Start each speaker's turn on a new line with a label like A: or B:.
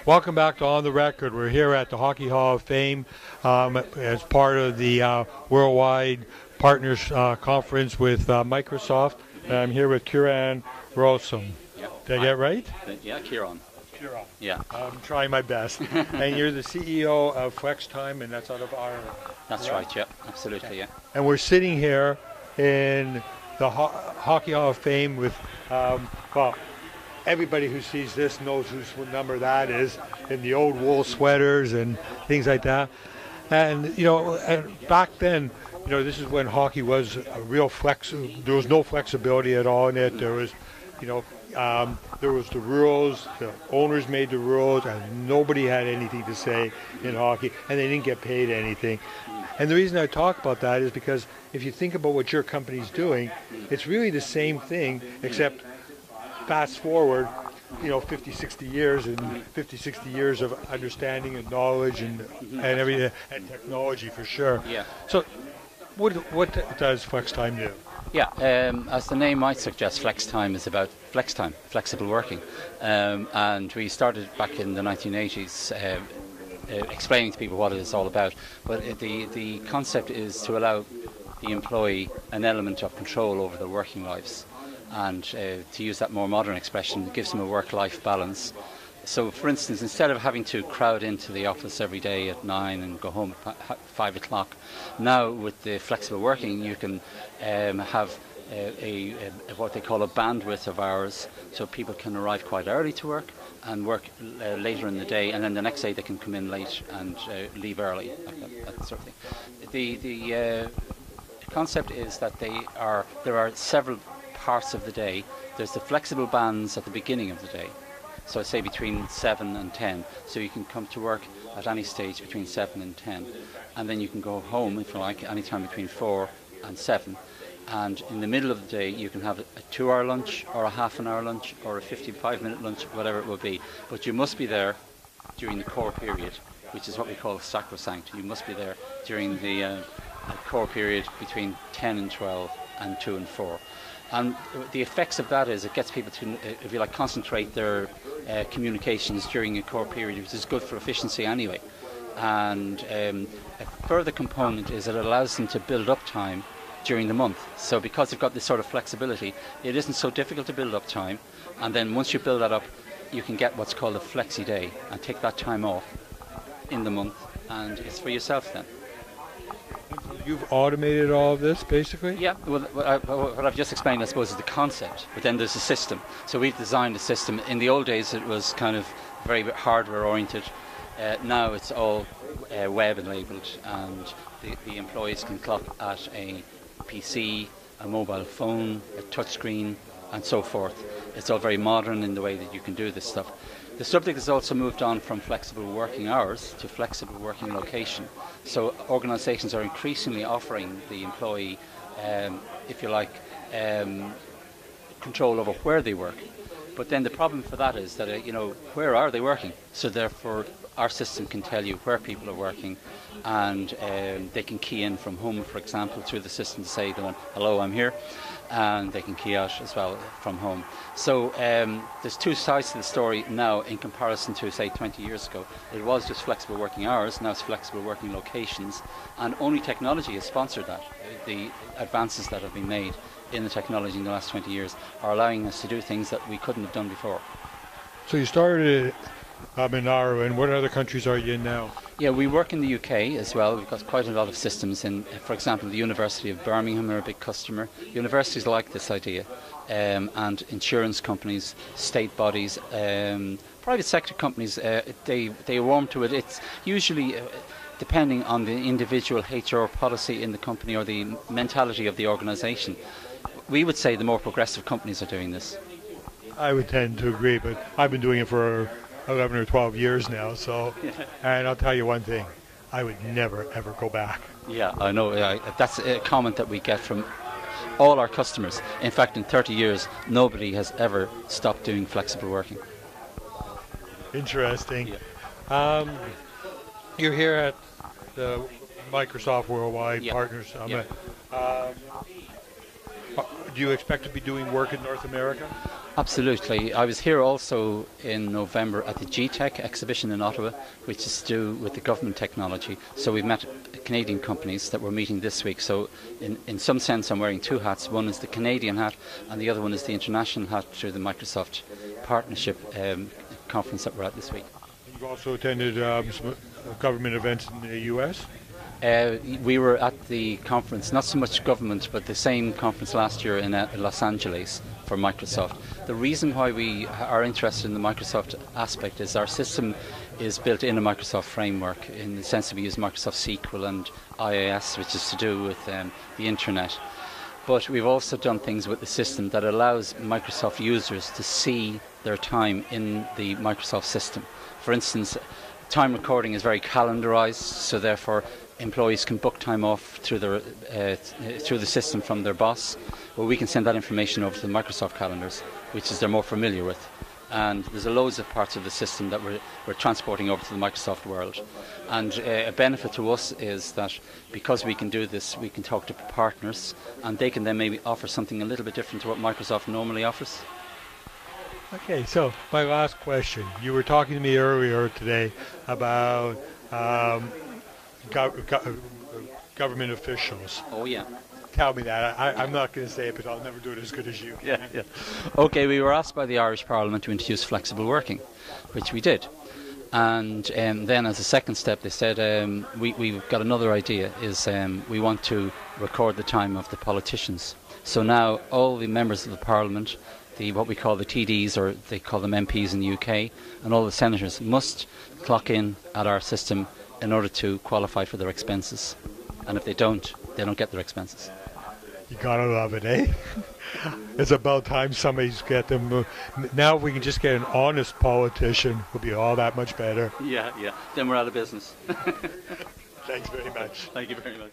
A: Welcome back to On the Record. We're here at the Hockey Hall of Fame as part of the Worldwide Partners Conference with Microsoft. And I'm here with Ciaran Rowsome.
B: Yep.
A: Did I get it right?
B: Yeah, Ciaran.
A: Ciaran.
B: Yeah.
A: I'm trying my best. And you're the CEO of FlexTime, and that's out of Ireland.
B: That's right, yeah. Absolutely, yeah.
A: And we're sitting here in the Hockey Hall of Fame with, everybody who sees this knows whose number that is, in the old wool sweaters and things like that. And, and back then, this is when hockey was a real there was no flexibility at all in it. There was, there was the rules, the owners made the rules, and nobody had anything to say in hockey, and they didn't get paid anything. And the reason I talk about that is because if you think about what your company's doing, it's really the same thing, except fast forward, 50, 60 years, and 50, 60 years of understanding and knowledge and everything, and technology for sure.
B: Yeah.
A: So what does FlexTime do?
B: Yeah, as the name might suggest, FlexTime is about FlexTime, flexible working. And we started back in the 1980s explaining to people what it is all about. But the concept is to allow the employee an element of control over their working lives. And to use that more modern expression, it gives them a work-life balance. So, for instance, instead of having to crowd into the office every day at 9 and go home at 5 o'clock, now with the flexible working, you can have what they call a bandwidth of hours, so people can arrive quite early to work and work later in the day, and then the next day they can come in late and leave early, that sort of thing. The concept is that there are several parts of the day. There's the flexible bands at the beginning of the day, so say between 7 and 10, so you can come to work at any stage between 7 and 10, and then you can go home, if you like, any time between 4 and 7, and in the middle of the day you can have a 2-hour lunch or a half-an-hour lunch or a 55-minute lunch, whatever it will be, but you must be there during the core period, which is what we call sacrosanct. You must be there during the core period between 10 and 12 and 2 and 4. And the effects of that is it gets people to, if you like, concentrate their communications during a core period, which is good for efficiency anyway. And a further component is it allows them to build up time during the month. So because they've got this sort of flexibility, it isn't so difficult to build up time. And then once you build that up, you can get what's called a flexi day and take that time off in the month, and it's for yourself then.
A: You've automated all of this, basically?
B: Yeah, well, what I've just explained, I suppose, is the concept, but then there's a system. So we've designed a system. In the old days, it was kind of very hardware-oriented. Now it's all web-enabled, and the employees can clock at a PC, a mobile phone, a touchscreen, and so forth. It's all very modern in the way that you can do this stuff. The subject has also moved on from flexible working hours to flexible working location. So organisations are increasingly offering the employee, if you like, control over where they work. But then the problem for that is that, where are they working? So therefore, our system can tell you where people are working, and they can key in from home, for example, through the system to say, hello, I'm here. And they can key out as well from home. So there's two sides to the story now in comparison to, say, 20 years ago. It was just flexible working hours, now it's flexible working locations, and only technology has sponsored that. The advances that have been made in the technology in the last 20 years are allowing us to do things that we couldn't have done before.
A: So you started in Ireland. What other countries are you in now?
B: Yeah, we work in the UK as well. We've got quite a lot of systems in. For example, the University of Birmingham are a big customer. Universities like this idea, and insurance companies, state bodies, private sector companies, they warm to it. It's usually depending on the individual HR policy in the company or the mentality of the organisation. We would say the more progressive companies are doing this.
A: I would tend to agree, but I've been doing it for 11 or 12 years now, so, and I'll tell you one thing, I would never ever go back.
B: Yeah, I know, that's a comment that we get from all our customers. In fact, in 30 years, nobody has ever stopped doing flexible working.
A: Interesting.
B: Yeah.
A: You're here at the Microsoft Worldwide Partners Summit. Do you expect to be doing work in North America?
B: Absolutely. I was here also in November at the GTEC exhibition in Ottawa, which is to do with the government technology. So we've met Canadian companies that we're meeting this week. So in some sense I'm wearing two hats. One is the Canadian hat and the other one is the international hat through the Microsoft partnership conference that we're at this week.
A: You've also attended some government events in the US?
B: We were at the conference, not so much government, but the same conference last year in Los Angeles for Microsoft. The reason why we are interested in the Microsoft aspect is our system is built in a Microsoft framework, in the sense that we use Microsoft SQL and IIS, which is to do with the internet. But we've also done things with the system that allows Microsoft users to see their time in the Microsoft system. For instance, time recording is very calendarized, so therefore employees can book time off through the system from their boss. Well, we can send that information over to the Microsoft calendars, which is they're more familiar with. And there's loads of parts of the system that we're transporting over to the Microsoft world. And a benefit to us is that because we can do this, we can talk to partners, and they can then maybe offer something a little bit different to what Microsoft normally offers.
A: Okay, so my last question. You were talking to me earlier today about government officials.
B: Oh, yeah.
A: Tell me that. I'm not going to say it, but I'll never do it as good as you can.
B: Yeah. Okay, we were asked by the Irish Parliament to introduce flexible working, which we did. And then as a second step, they said, we've got another idea, is we want to record the time of the politicians. So now all the members of the Parliament, what we call the TDs, or they call them MPs in the UK, and all the senators must clock in at our system in order to qualify for their expenses. And if they don't get their expenses.
A: You gotta love it, eh? It's about time somebody's get them. Now if we can just get an honest politician, we'll be all that much better.
B: Yeah. Then we're out of business.
A: Thanks very much.
B: Thank you very much.